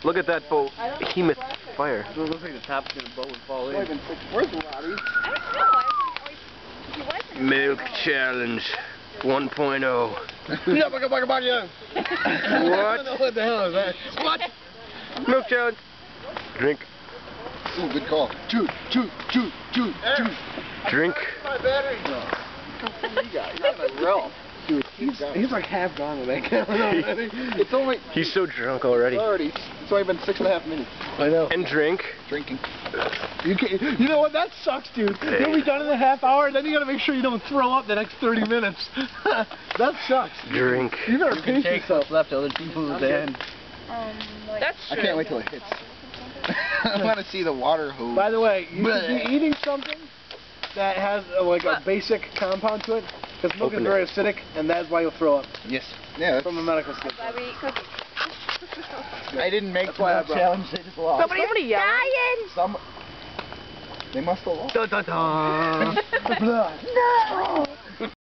Look at that boat. Behemoth fire. It looks like the top of the boat would fall in. Where's Robbie? I don't know. He wasn't. Milk Challenge 1.0. Yeah, bugga. What? What the hell is that? What? Milk Challenge. Drink. Ooh, good call. Shoot. Drink. My battery. He's a real. Dude, he's like half gone with that camera. It's only. He's so drunk already. It's only been 6.5 minutes. I know. And drink. Drinking. You know what? That sucks, dude. Hey. You'll be done in a half hour, then you gotta make sure you don't throw up the next 30 minutes. That sucks. Drink. You better pace yourself. Left other people at the end. That's I true. can't wait till it hits. I want to see the water hose. By the way, you should be eating something that has like a basic compound to it, because milk is Open it. very acidic, and that's why you'll throw up. Yes. Yeah. From a medical standpoint. Why we eat cookies. I didn't make That's why I the brought challenge. They just lost. Somebody's dying. They must have lost. Da da da. No!